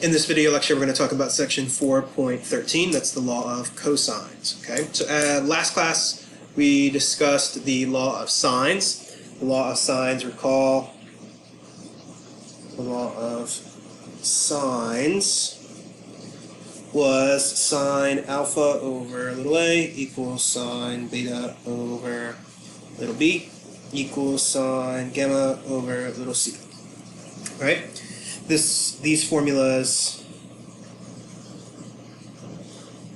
In this video lecture, we're going to talk about section 4.13. That's the law of cosines. Okay. So last class we discussed the law of sines. The law of sines, recall, the law of sines was sine alpha over little a equals sine beta over little b equals sine gamma over little c. Right? These formulas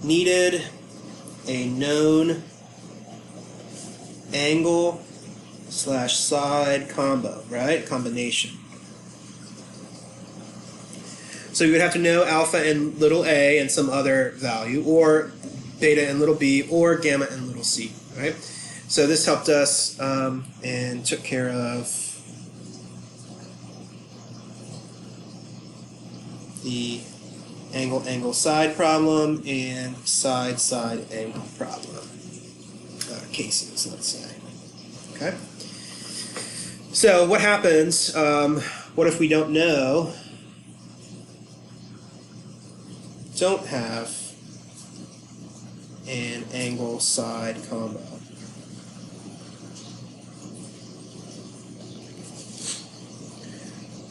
needed a known angle slash side combo, right? Combination. So you would have to know alpha and little a and some other value, or beta and little b, or gamma and little c, right? So this helped us and took care of the angle side problem and side angle problem cases, let's say. Okay. So what happens? What if we don't have an angle side combo?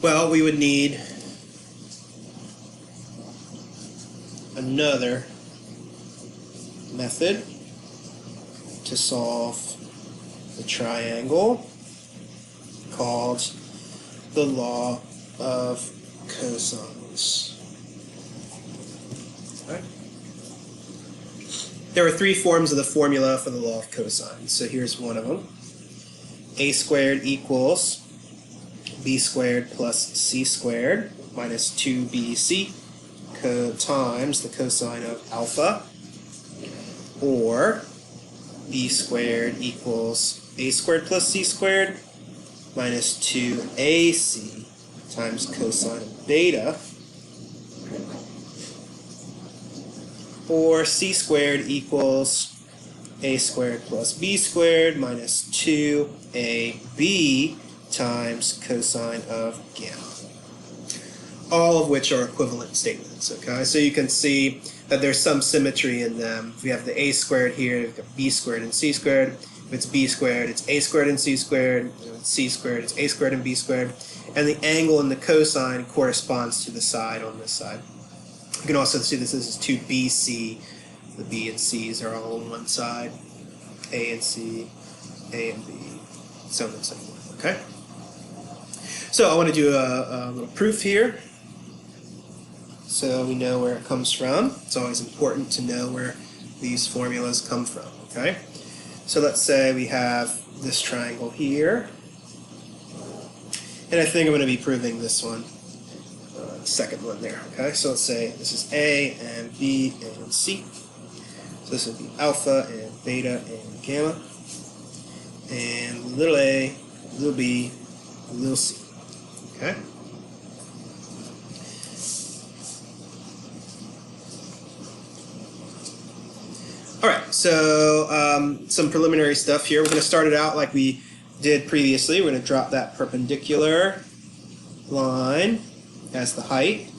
Well, we would need another method to solve the triangle called the law of cosines. Okay. There are three forms of the formula for the law of cosines. So here's one of them. A squared equals b squared plus c squared minus 2bc times the cosine of alpha, or b squared equals a squared plus c squared minus 2ac times cosine of beta, or c squared equals a squared plus b squared minus 2ab times cosine of gamma. All of which are equivalent statements, okay? So you can see that there's some symmetry in them. If we have the a squared here, we've got b squared and c squared. If it's b squared, it's a squared and c squared. If it's c squared, it's a squared and b squared. And the angle in the cosine corresponds to the side on this side. You can also see this is 2bc. The b and c's are all on one side. A and c, a and b, so on and so forth, okay? So I want to do a little proof here, so we know where it comes from. It's always important to know where these formulas come from, okay? So let's say we have this triangle here, and I think I'm going to be proving this one, second one there, okay? So let's say this is A and B and C. So this would be alpha and beta and gamma, and little a, little b, little c, okay? Alright, so some preliminary stuff here. We're going to start it out like we did previously. We're going to drop that perpendicular line as the height.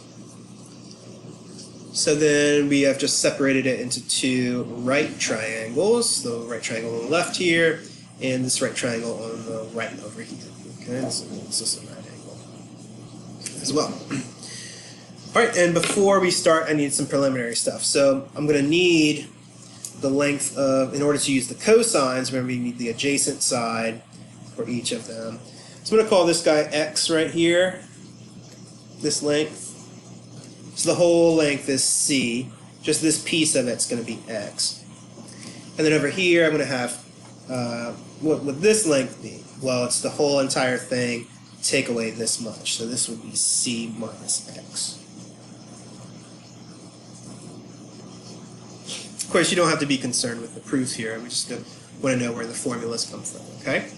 So then we have just separated it into two right triangles. The right triangle on the left here, and this right triangle on the right over here. Okay, so this is a right angle as well. Alright, and before we start, I need some preliminary stuff. So I'm going to need the length of, in order to use the cosines, remember you need the adjacent side for each of them. So I'm going to call this guy x right here, this length. So the whole length is c, just this piece of it's going to be x. And then over here I'm going to have, what would this length be? Well, it's the whole entire thing, take away this much. So this would be c minus x. Of course, you don't have to be concerned with the proof here. We just want to know where the formulas come from, okay?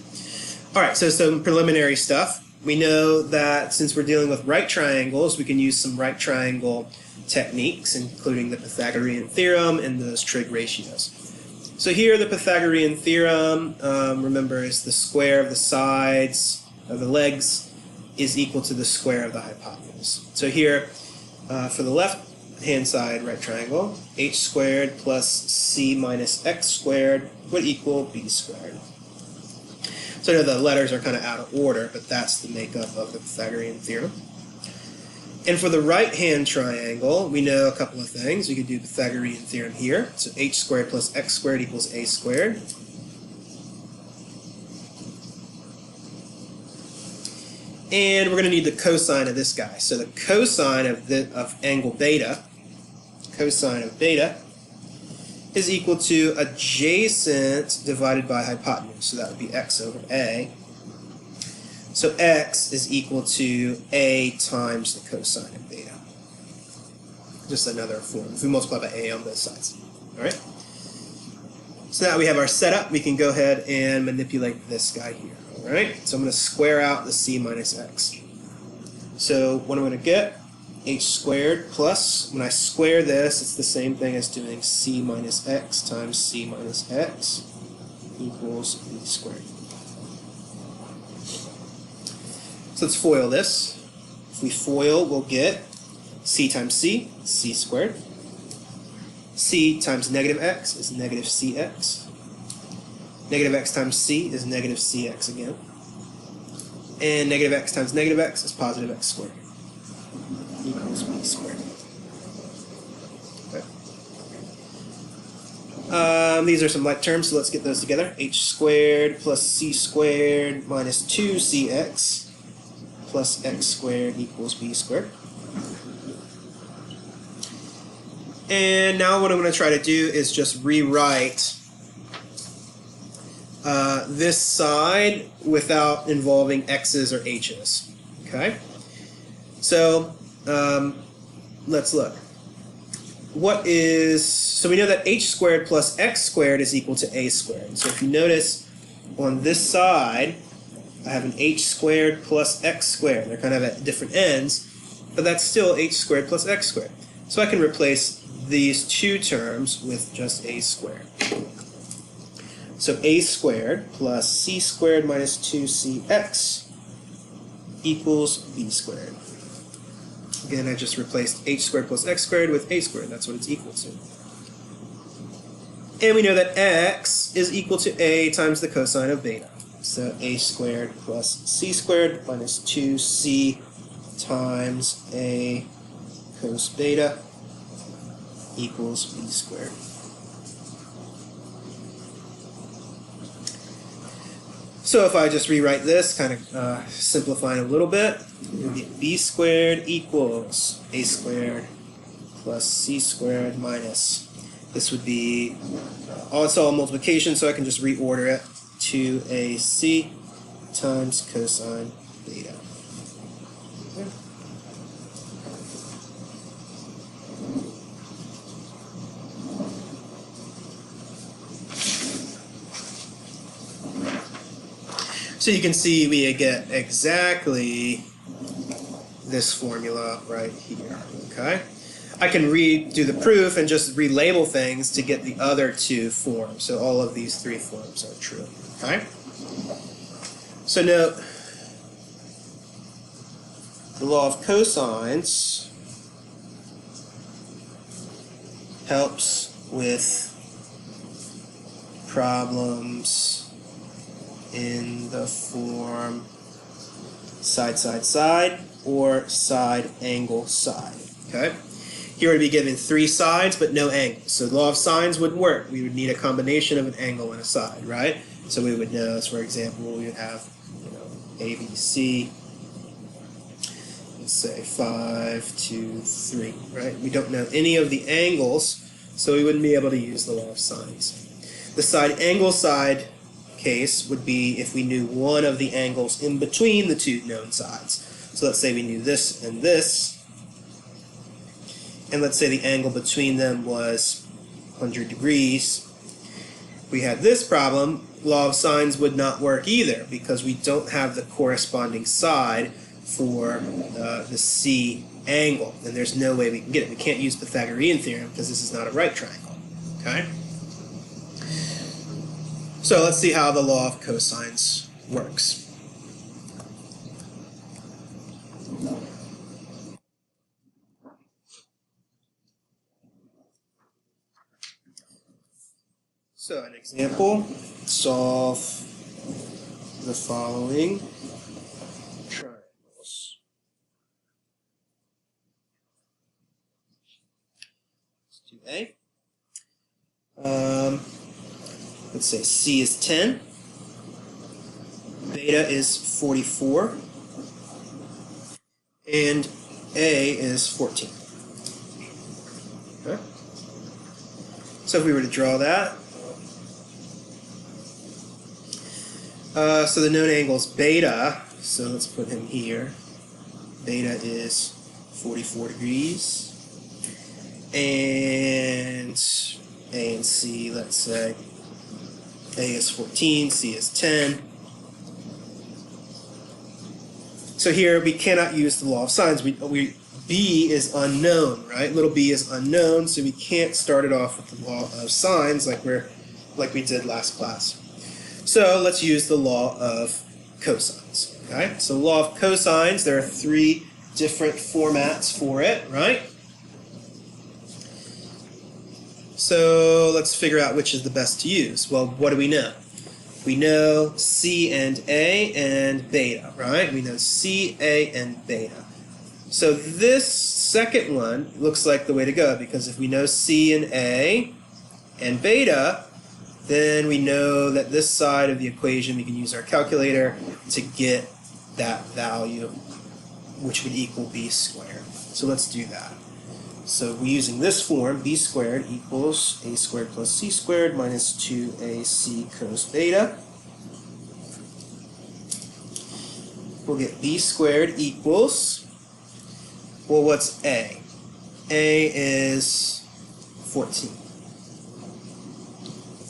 All right, so some preliminary stuff. We know that since we're dealing with right triangles, we can use some right triangle techniques, including the Pythagorean theorem and those trig ratios. So here the Pythagorean theorem, remember, is the square of the sides of the legs is equal to the square of the hypotenuse. So here For the left-hand side right triangle, h squared plus c minus x squared would equal b squared. So I know the letters are kind of out of order, but that's the makeup of the Pythagorean theorem. And for the right-hand triangle, we know a couple of things. We could do Pythagorean theorem here. So h squared plus x squared equals a squared. And we're going to need the cosine of this guy. So the cosine of angle beta, cosine of beta, is equal to adjacent divided by hypotenuse. So that would be x over a. So x is equal to a times the cosine of beta. Just another form. If we multiply by a on both sides. All right? So now we have our setup. We can go ahead and manipulate this guy here. All right? So I'm going to square out the c minus x. So what I'm going to get, h squared plus, when I square this, it's the same thing as doing c minus x times c minus x equals b squared. So let's FOIL this. If we FOIL, we'll get c times c, c squared. C times negative x is negative cx. Negative x times c is negative cx again. And negative x times negative x is positive x squared. Equals b squared. Okay. These are some like terms, so let's get those together. H squared plus c squared minus 2cx plus x squared equals b squared. And now what I'm going to try to do is just rewrite this side without involving x's or h's. Okay? So let's look. So we know that h squared plus x squared is equal to a squared. So if you notice on this side, I have an h squared plus x squared. They're kind of at different ends, but that's still h squared plus x squared. So I can replace these two terms with just a squared. So a squared plus c squared minus 2cx equals b squared. Again, I just replaced h squared plus x squared with a squared. That's what it's equal to. And we know that x is equal to a times the cosine of beta. So a squared plus c squared minus 2c times a cos beta equals b squared. So if I just rewrite this, kind of simplifying a little bit, we'll get b squared equals a squared plus c squared minus, this would be, it's all multiplication, so I can just reorder it, 2ac times cosine beta. Okay. So you can see we get exactly this formula right here, okay? I can redo the proof and just relabel things to get the other two forms. So all of these three forms are true, okay? So note, the law of cosines helps with problems in the form side, side, side, or side, angle, side. Okay? Here we'd be given three sides, but no angles. So the law of sines wouldn't work. We would need a combination of an angle and a side, right? So we would know, for example, we would have, A, B, C, let's say 5, 2, 3, right? We don't know any of the angles, so we wouldn't be able to use the law of sines. The side, angle, side case would be if we knew one of the angles in between the two known sides. So let's say we knew this and this, and let's say the angle between them was 100 degrees. If we had this problem, law of sines would not work either because we don't have the corresponding side for the C angle, and there's no way we can get it. We can't use Pythagorean theorem because this is not a right triangle. Okay? So let's see how the law of cosines works. So an example, solve the following triangles. Let's do A. Let's say C is 10, beta is 44, and A is 14. Okay. So if we were to draw that, so the known angle is beta, so let's put him here. Beta is 44 degrees. And A and C, let's say A is 14, C is 10. So here we cannot use the law of sines. B is unknown, right? Little b is unknown, so we can't start it off with the law of sines like we did last class. So let's use the law of cosines. Okay? So law of cosines, there are 3 different formats for it, right? So let's figure out which is the best to use. Well, what do we know? We know C and A and beta, right? We know C, A, and beta. So this second one looks like the way to go, because if we know C and A and beta, then we know that this side of the equation we can use our calculator to get that value, which would equal b squared. So let's do that. So we're using this form, b squared equals a squared plus c squared minus 2ac cos beta. We'll get b squared equals, well, what's a? A is 14.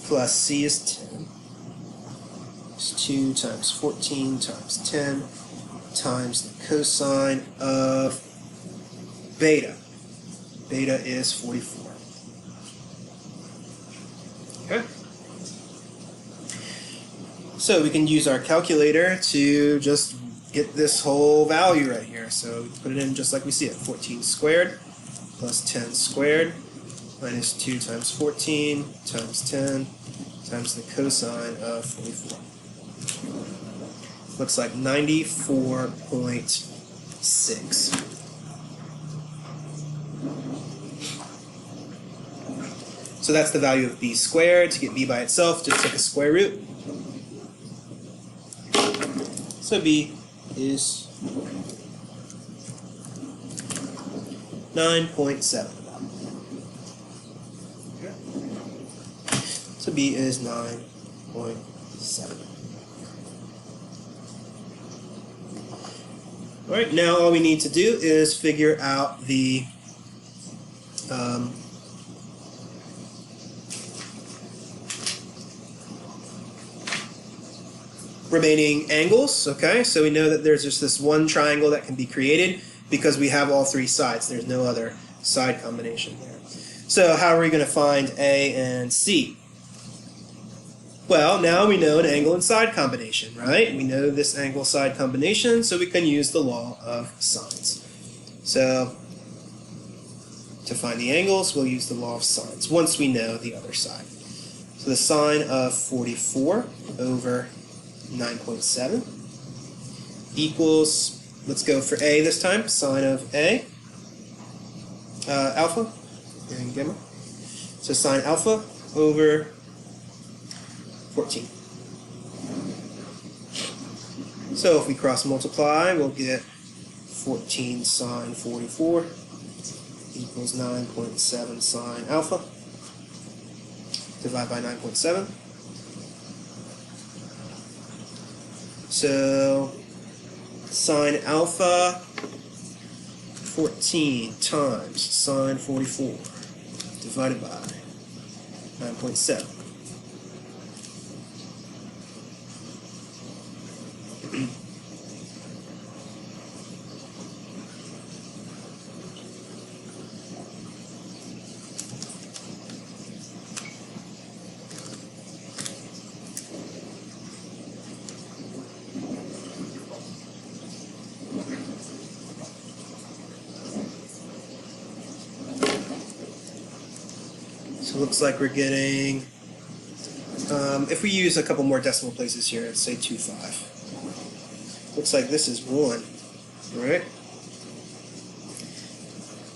Plus c is 10. It's 2 times 14 times 10 times the cosine of beta. Beta is 44. Okay. So we can use our calculator to just get this whole value right here. So we put it in just like we see it. 14 squared plus 10 squared minus 2 times 14 times 10 times the cosine of 44. Looks like 94.6. So that's the value of b squared. To get b by itself, just take a square root. So b is 9.7. Okay. So b is 9.7. All right, now all we need to do is figure out the remaining angles. Okay, so we know that there's just this one triangle that can be created because we have all 3 sides. There's no other side combination there. So how are we going to find A and C? Well, now we know an angle and side combination, right? We know this angle-side combination, so we can use the law of sines. So to find the angles, we'll use the law of sines once we know the other side. So the sine of 44 over 9.7 equals, let's go for A this time, sine of A, alpha and gamma. So sine alpha over 14. So if we cross multiply, we'll get 14 sine 44 equals 9.7 sine alpha. Divide by 9.7. So sine alpha 14 times sine 44 divided by 9.7. So it looks like we're getting If we use a couple more decimal places here, let's say 2.5. Looks like this is 1, right?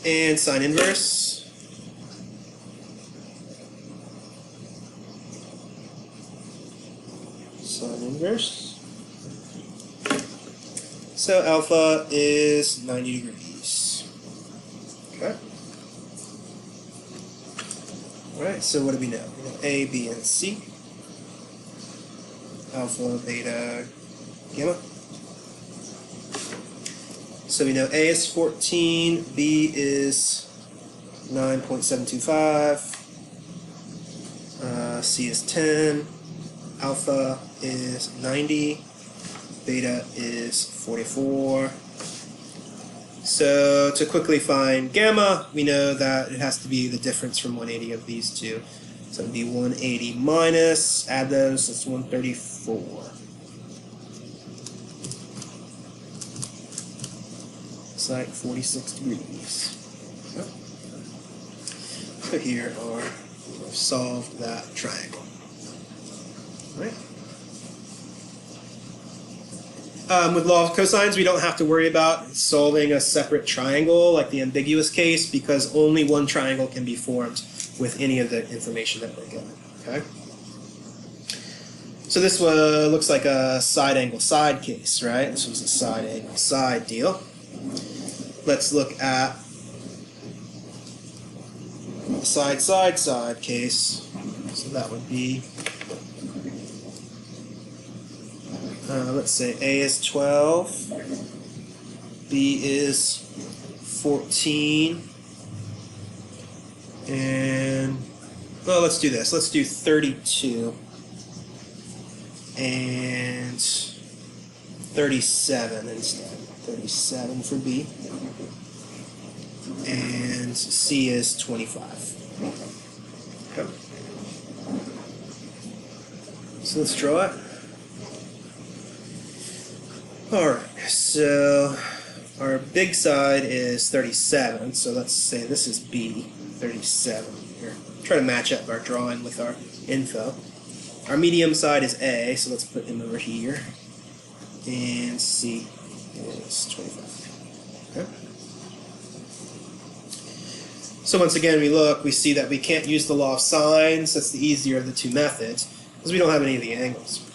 And sine inverse. Sine inverse. So alpha is 90 degrees. Okay. Alright, so what do we know? We know A, B, and C. Alpha, beta, gamma. So we know A is 14, B is 9.725, C is 10, alpha is 90, beta is 44. So to quickly find gamma, we know that it has to be the difference from 180 of these two. So it would be 180 minus, add those, that's 134. It's like 46 degrees. Okay. So here we've solved that triangle. All right. With law of cosines, we don't have to worry about solving a separate triangle like the ambiguous case because only one triangle can be formed with any of the information that we're given. Okay. So this looks like a side angle side case, right? This was a side angle side deal. Let's look at the side case. So that would be, let's say A is 12, B is 14, and, well, let's do this. Let's do 32 and 37 instead. 37 for B. And C is 25. Okay. So let's draw it. Alright, so our big side is 37, so let's say this is B, 37 here. Try to match up our drawing with our info. Our medium side is A, so let's put him over here. And C is 25. Okay. So once again, we see that we can't use the law of sines. That's the easier of the two methods, because we don't have any of the angles.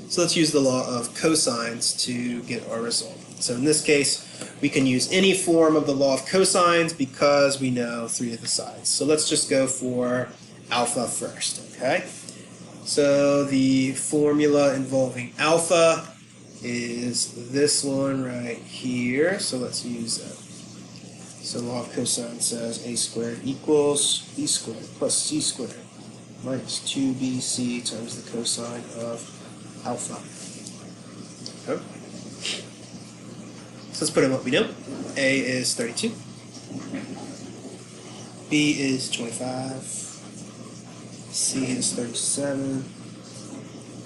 So let's use the law of cosines to get our result. So in this case, we can use any form of the law of cosines because we know 3 of the sides. So let's just go for alpha first, okay? So the formula involving alpha is this one right here. So let's use that. So law of cosine says a squared equals b squared plus c squared minus 2bc times the cosine of alpha. Okay. So let's put in what we know. A is 32. B is 25. C is 37.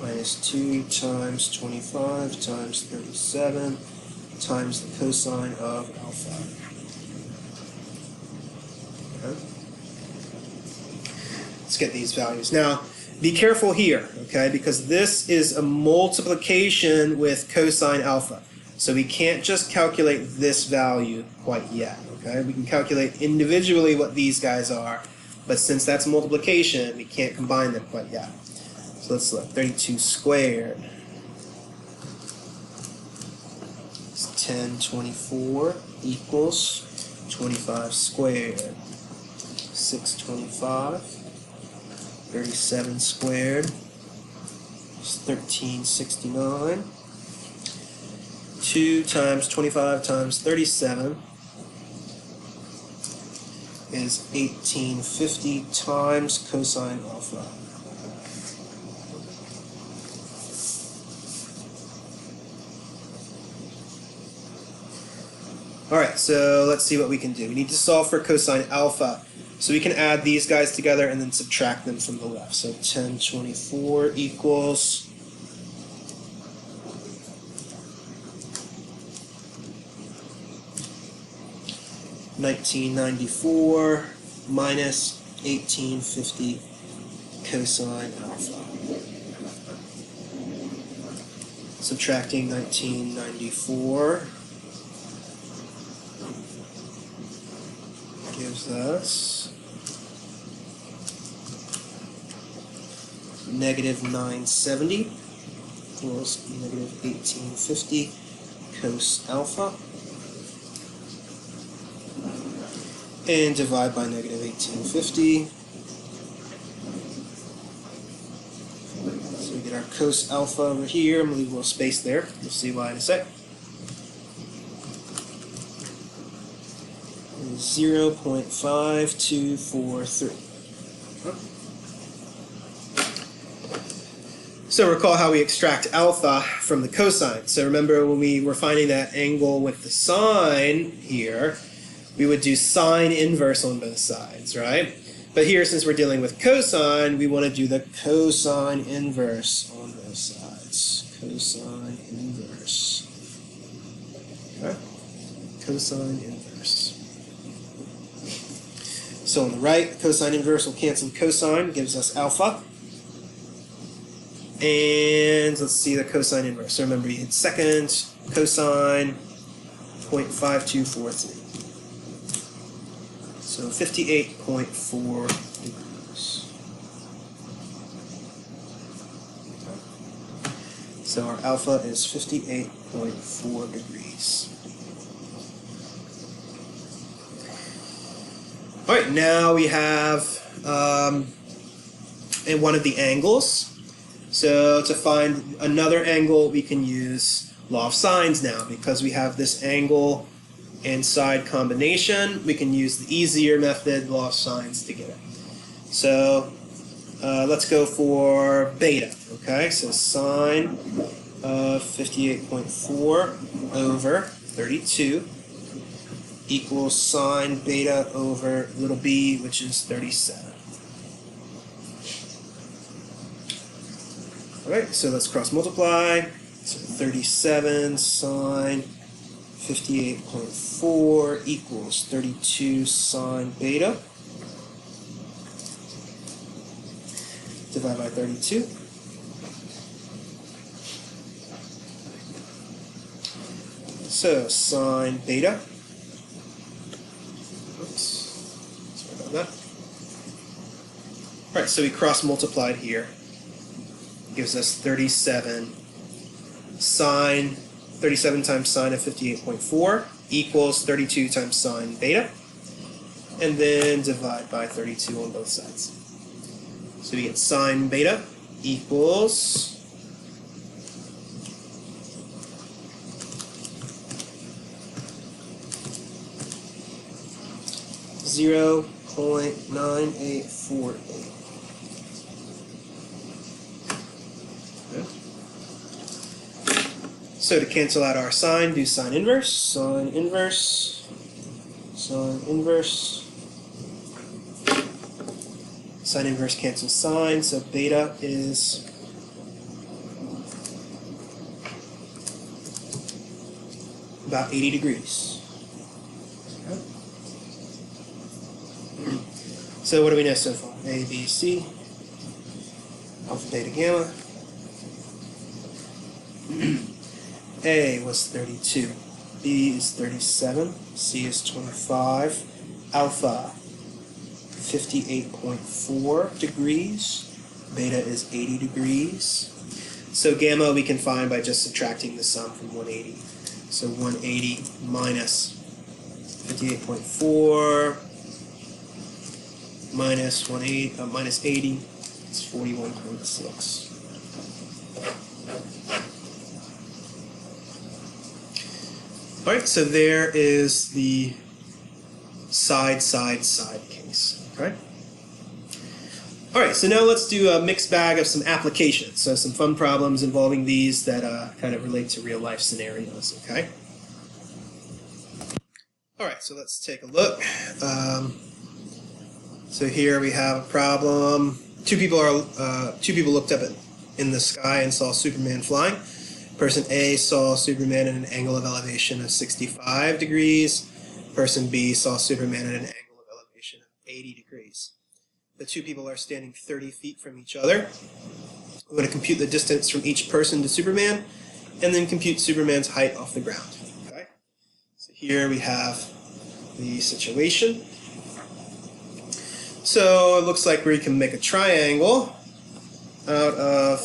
Minus 2 times 25 times 37 times the cosine of alpha. Okay. Let's get these values. Now, be careful here, okay, because this is a multiplication with cosine alpha. So we can't just calculate this value quite yet, okay? We can calculate individually what these guys are, but since that's multiplication, we can't combine them quite yet. So let's look. 32 squared is 1024 equals 25 squared, 625. 37 squared is 1369. 2 times 25 times 37 is 1850 times cosine alpha. Alright, so let's see what we can do. We need to solve for cosine alpha. So we can add these guys together and then subtract them from the left. So 1024 equals 1994 minus 1850 cosine alpha. Subtracting 1994 gives us negative 970 equals negative 1850 cos alpha. And divide by negative 1850. So we get our cos alpha over here. I'm going to leave a little space there. You'll see why in a sec. 0.5243. So recall how we extract alpha from the cosine. So remember when we were finding that angle with the sine here, we would do sine inverse on both sides, right? But here, since we're dealing with cosine, we want to do the cosine inverse on both sides. Cosine inverse. Okay? Cosine inverse. So on the right, cosine inverse will cancel cosine, gives us alpha. And let's see the cosine inverse. So remember, you hit second, cosine, 0.5243. So 58.4 degrees. So our alpha is 58.4 degrees. All right, now we have one of the angles. So to find another angle, we can use law of sines now, because we have this angle and side combination. We can use the easier method, law of sines, to get it. So let's go for beta. Okay, so sine of 58.4 over 32 equals sine beta over little b, which is 37. All right, so let's cross multiply. So 37 sine 58.4 equals 32 sine beta. Divide by 32. So sine beta. Oops, sorry about that. All right, so we cross multiplied here. Gives us 37 sine 37 times sine of 58.4 equals 32 times sine beta, and then divide by 32 on both sides. So we get sine beta equals 0.9848. So to cancel out our sine, do sine inverse, sine inverse, sine inverse. Sine inverse cancels sine, so beta is about 80 degrees. Okay. So what do we know so far? A, B, C, alpha, beta, gamma. A was 32, B is 37, C is 25, alpha 58.4 degrees, beta is 80 degrees. So gamma we can find by just subtracting the sum from 180. So 180 minus 58.4 minus 180 minus 80, it's 41.6. All right, so there is the side case. Okay. All right, so now let's do a mixed bag of some applications. So some fun problems involving these that kind of relate to real life scenarios. Okay. All right, so let's take a look. So here we have a problem. Two people looked up in the sky and saw Superman flying. Person A saw Superman at an angle of elevation of 65 degrees. Person B saw Superman at an angle of elevation of 80 degrees. The two people are standing 30 feet from each other. We're going to compute the distance from each person to Superman and then compute Superman's height off the ground. Okay? So here we have the situation. So it looks like we can make a triangle out of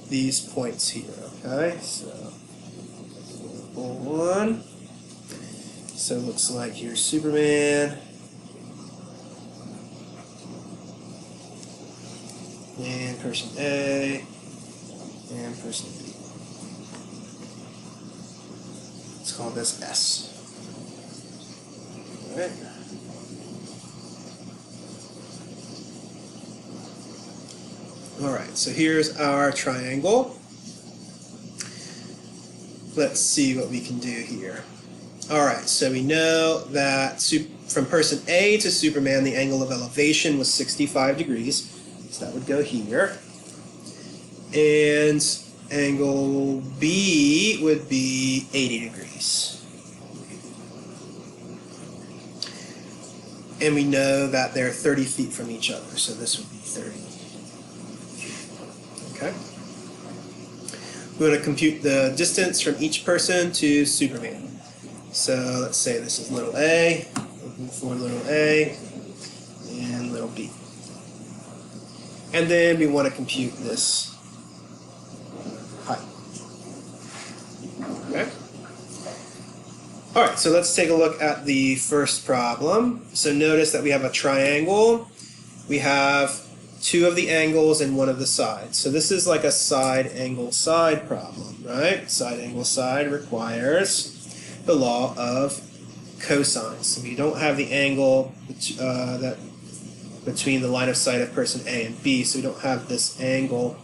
these points here. Okay, so one. So it looks like here's Superman. And person A. And person B. Let's call this S. Alright. Alright, so here's our triangle. Let's see what we can do here. Alright, so we know that from person A to Superman, the angle of elevation was 65 degrees. So that would go here. And angle B would be 80 degrees. And we know that they're 30 feet from each other, so this would be 30. Okay? We're going to compute the distance from each person to Superman. So let's say this is little a, looking for little a, and little b. And then we want to compute this height. Okay? Alright, so let's take a look at the first problem. So notice that we have a triangle. We have two of the angles and one of the sides. So this is like a side angle side problem, right? Side angle side requires the law of cosines. So we don't have the angle that between the line of sight of person A and B, so we don't have this angle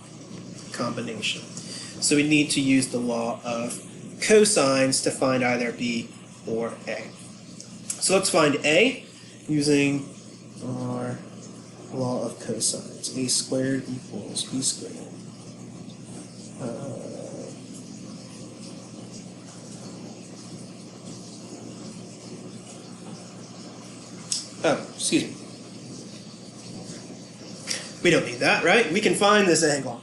combination. So we need to use the law of cosines to find either B or A. So let's find A using our law of cosines. A squared equals B squared. Excuse me. We don't need that, right? We can find this angle.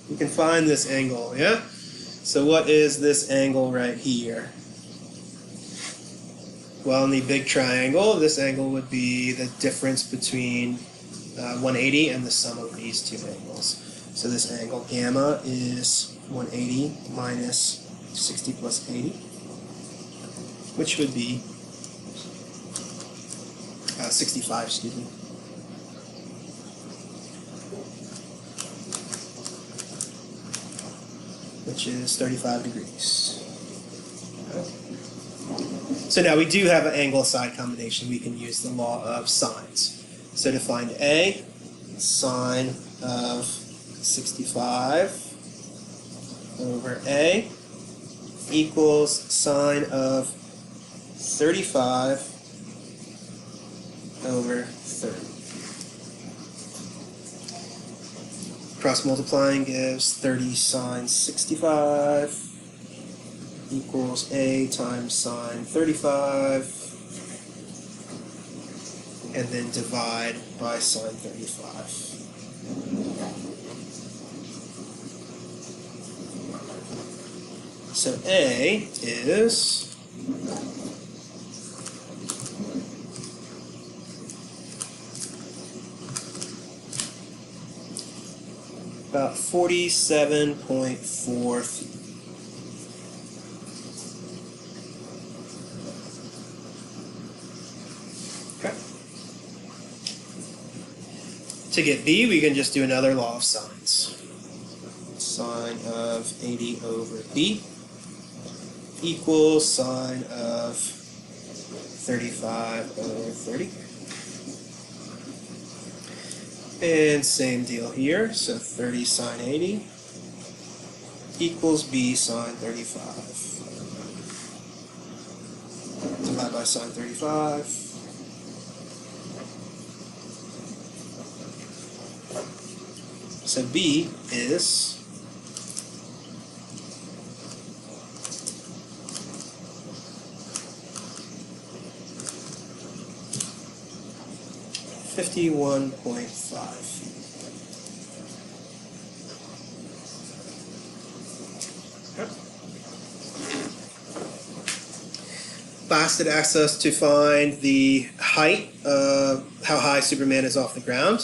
We can find this angle, yeah? So what is this angle right here? Well, in the big triangle, this angle would be the difference between 180 and the sum of these two angles. So this angle gamma is 180 minus 60 plus 80, which would be 65, excuse me. Which is 35 degrees. Okay. So now we do have an angle side combination. We can use the law of sines. So to find A, sine of 65 over A equals sine of 35 over 30. Cross multiplying gives 30 sine 65 equals A times sine 35, and then divide by sine 35. So A is about 47.4 feet. Okay. To get B, we can just do another law of sines. Sine of 80 over B equals sine of 35 over 30. And same deal here, so 30 sine 80 equals B sine 35. Divide by sine 35. So B is 51.5 feet. Okay. Last, it asks us to find the height of how high Superman is off the ground.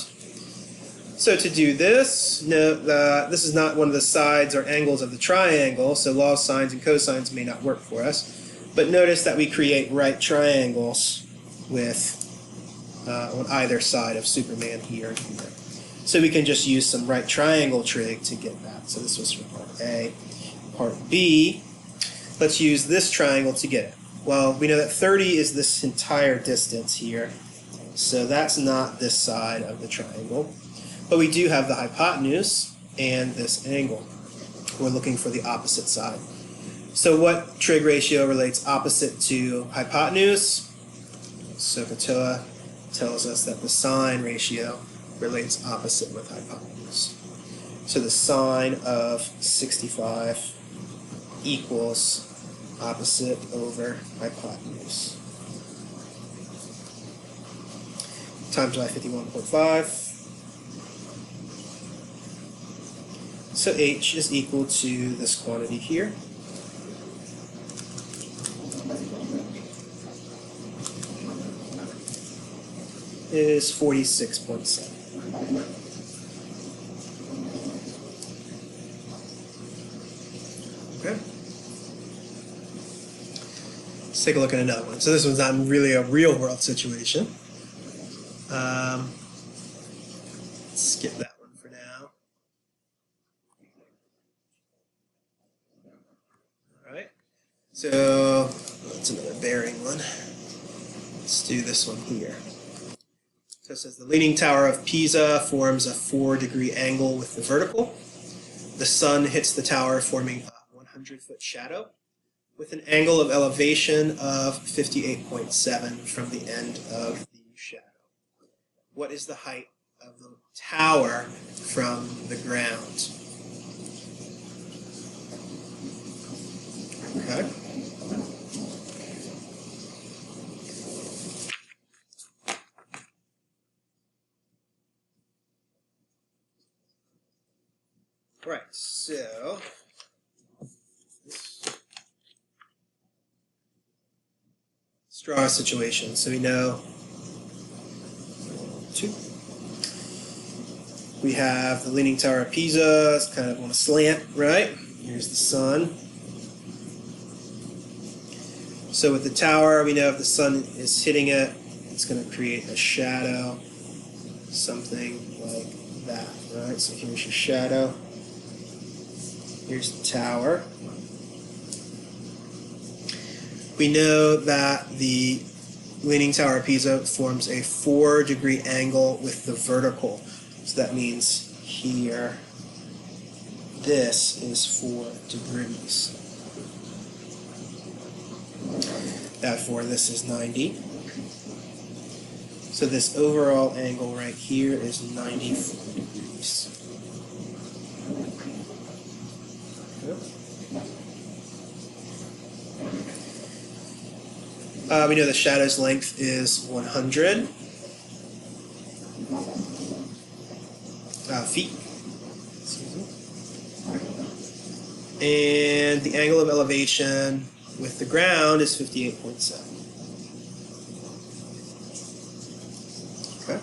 So to do this, note that this is not one of the sides or angles of the triangle, so law of sines and cosines may not work for us. But notice that we create right triangles with on either side of Superman here and here. So we can just use some right triangle trig to get that. So this was for part A. Part B, let's use this triangle to get it. Well, we know that 30 is this entire distance here, so that's not this side of the triangle. But we do have the hypotenuse and this angle. We're looking for the opposite side. So what trig ratio relates opposite to hypotenuse? SOHCAHTOA tells us that the sine ratio relates opposite with hypotenuse. So the sine of 65 equals opposite over hypotenuse. Times by 51.5. So h is equal to this quantity here. Is 46.7. Okay. Let's take a look at another one. So this one's not really a real world situation. Let's skip that one for now. All right. So that's another bearing one. Let's do this one here. So it says the Leaning Tower of Pisa forms a 4-degree angle with the vertical. The sun hits the tower, forming a 100-foot shadow with an angle of elevation of 58.7 from the end of the shadow. What is the height of the tower from the ground? Okay. Right, so let's draw a situation. So we know we have the Leaning Tower of Pisa. It's kind of on a slant, right? Here's the sun. So with the tower, we know if the sun is hitting it, it's going to create a shadow, something like that, right? So here's your shadow. Here's the tower. We know that the Leaning Tower of Pisa forms a 4-degree angle with the vertical. So that means here, this is 4 degrees. Therefore, this is 90. So this overall angle right here is 94 degrees. We know the shadow's length is 100 feet. And the angle of elevation with the ground is 58.7. Okay.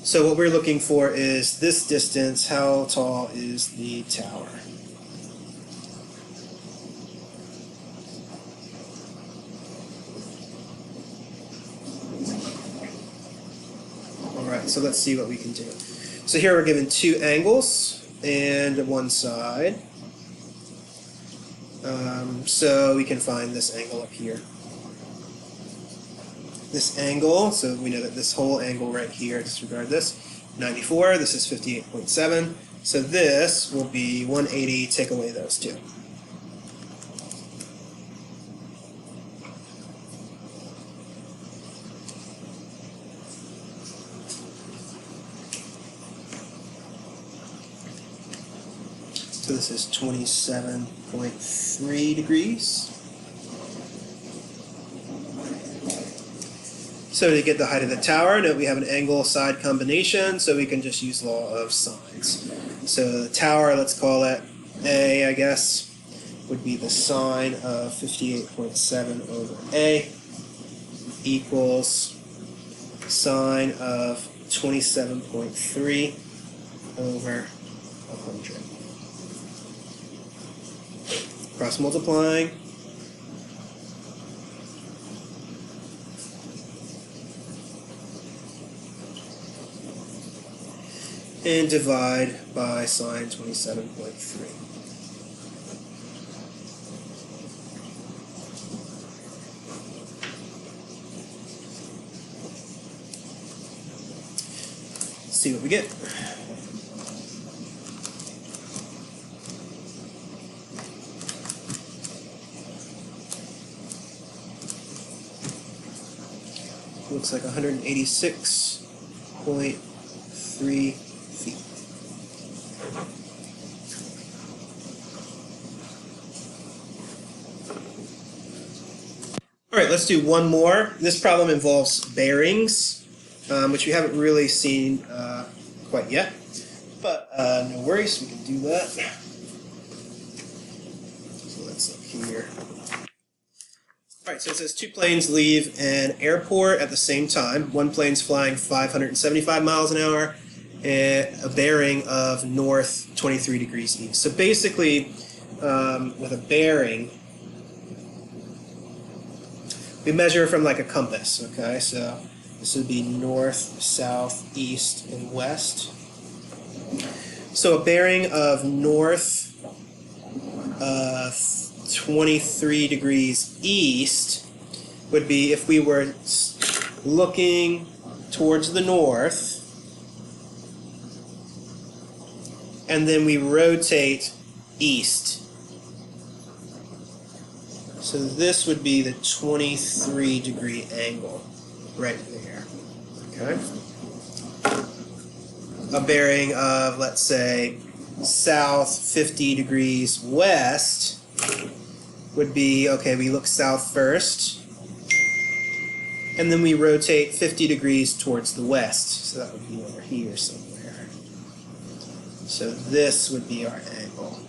So what we're looking for is this distance. How tall is the tower? So let's see what we can do. So here we're given 2 angles and one side. So we can find this angle up here. This angle, so we know that this whole angle right here, disregard this, 94, this is 58.7. So this will be 180, take away those 2. So this is 27.3 degrees. So to get the height of the tower, note we have an angle-side combination, so we can just use law of sines. So the tower, let's call it A, I guess. would be the sine of 58.7 over A equals sine of 27.3 over 100. Cross multiplying. And divide by sine 27.3. See what we get. Looks like 186.3 feet. All right, let's do one more. This problem involves bearings, which we haven't really seen quite yet, but no worries, we can do that. So let's look here. All right, so it says two planes leave an airport at the same time. One plane's flying 575 miles an hour, and a bearing of north 23 degrees east. So basically, with a bearing, we measure from like a compass, okay? So this would be north, south, east, and west. So a bearing of north 23 degrees east would be if we were looking towards the north, and then we rotate east. So this would be the 23 degree angle right there, okay? A bearing of, let's say, south 50 degrees west would be, okay, we look south first, and then we rotate 50 degrees towards the west. So that would be over here somewhere. So this would be our angle,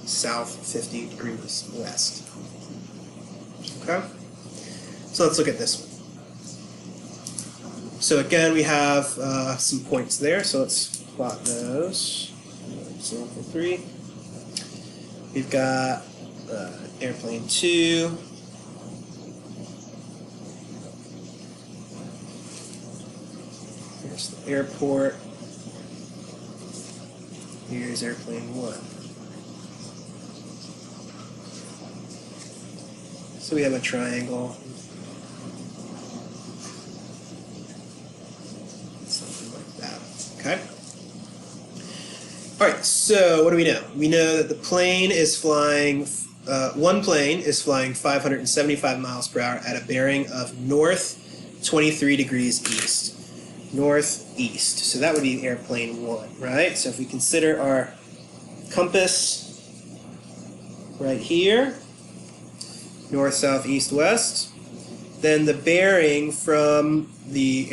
south 50 degrees west. Okay? So let's look at this one. So again, we have some points there, so let's plot those. Example 3. We've got airplane 2. Here's the airport. Here's airplane 1. So we have a triangle. Something like that. Okay? Alright, so what do we know? We know that the plane is flying, one plane is flying 575 miles per hour at a bearing of north 23 degrees east. Northeast. So that would be airplane 1, right? So if we consider our compass right here, north, south, east, west, then the bearing from the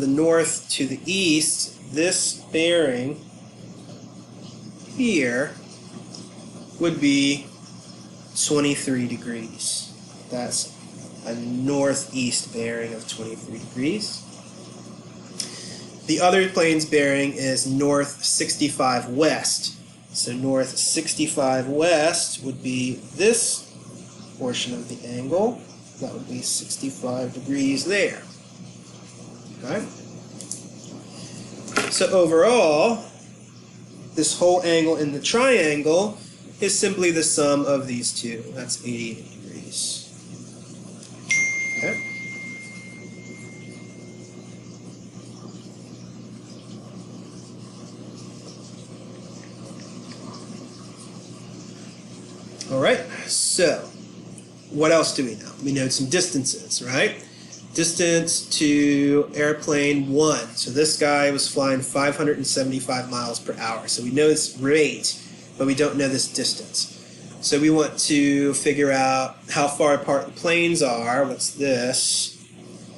north to the east, this bearing here would be 23 degrees. That's a northeast bearing of 23 degrees. The other plane's bearing is north 65 west. So north 65 west would be this portion of the angle. That would be 65 degrees there. Okay? So overall, this whole angle in the triangle is simply the sum of these two. That's 88 degrees. Okay? All right, so what else do we know? We know some distances, right? Distance to airplane 1. So this guy was flying 575 miles per hour. So we know its rate, but we don't know this distance. So we want to figure out how far apart the planes are. What's this?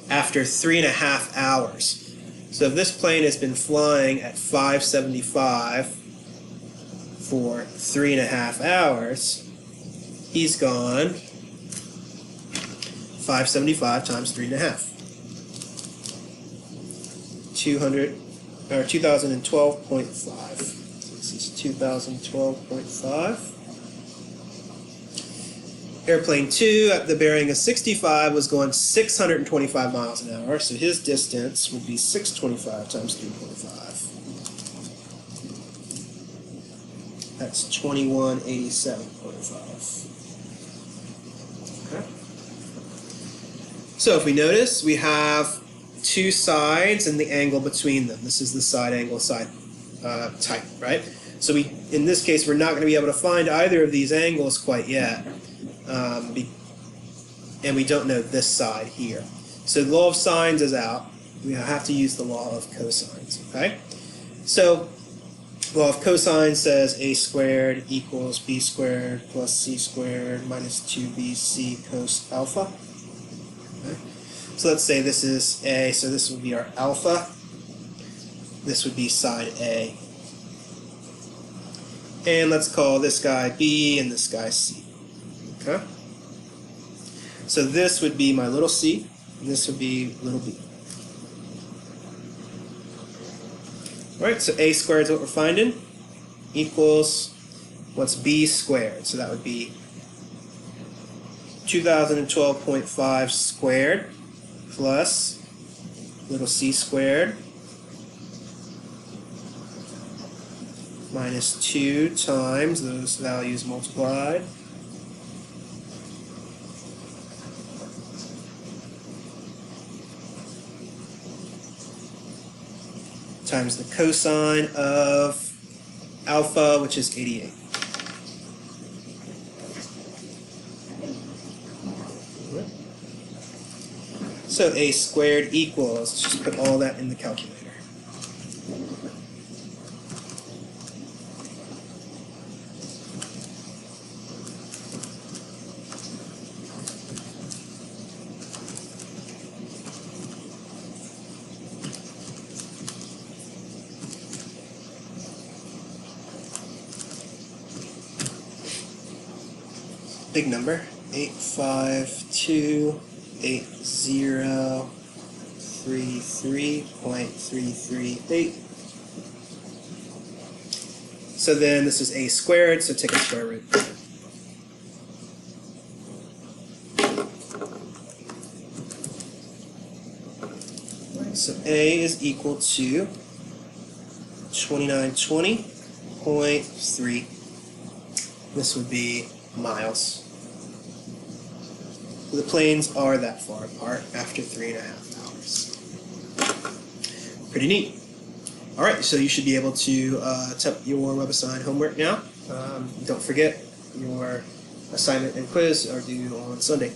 After 3.5 hours. So if this plane has been flying at 575 for 3.5 hours, he's gone 575 times 3.5. 2012.5. So this is 2012.5. Airplane 2 at the bearing of 65 was going 625 miles an hour, so his distance would be 625 times 3.5. That's 2187.5. Okay. So if we notice, we have two sides and the angle between them. This is the side angle side type, right? So in this case, we're not going to be able to find either of these angles quite yet. And we don't know this side here. So the law of sines is out. We have to use the law of cosines, okay? So law of cosine says a squared equals b squared plus c squared minus 2bc cos alpha. Okay? So let's say this is a, so this would be our alpha. This would be side A. And let's call this guy B and this guy C. Okay? So this would be my little c, and this would be little b. Alright, so a squared is what we're finding, equals, what's b squared? So that would be 2012.5 squared plus little c squared minus 2 times those values multiplied times the cosine of alpha, which is 88. So a squared equals, let's just put all that in the calculator. Big number, 8528033.338. So then this is a squared, so take a square root. So A is equal to 2920.3. This would be miles. The planes are that far apart after 3.5 hours. Pretty neat. Alright, so you should be able to attempt your WebAssign homework now. Don't forget, your assignment and quiz are due on Sunday.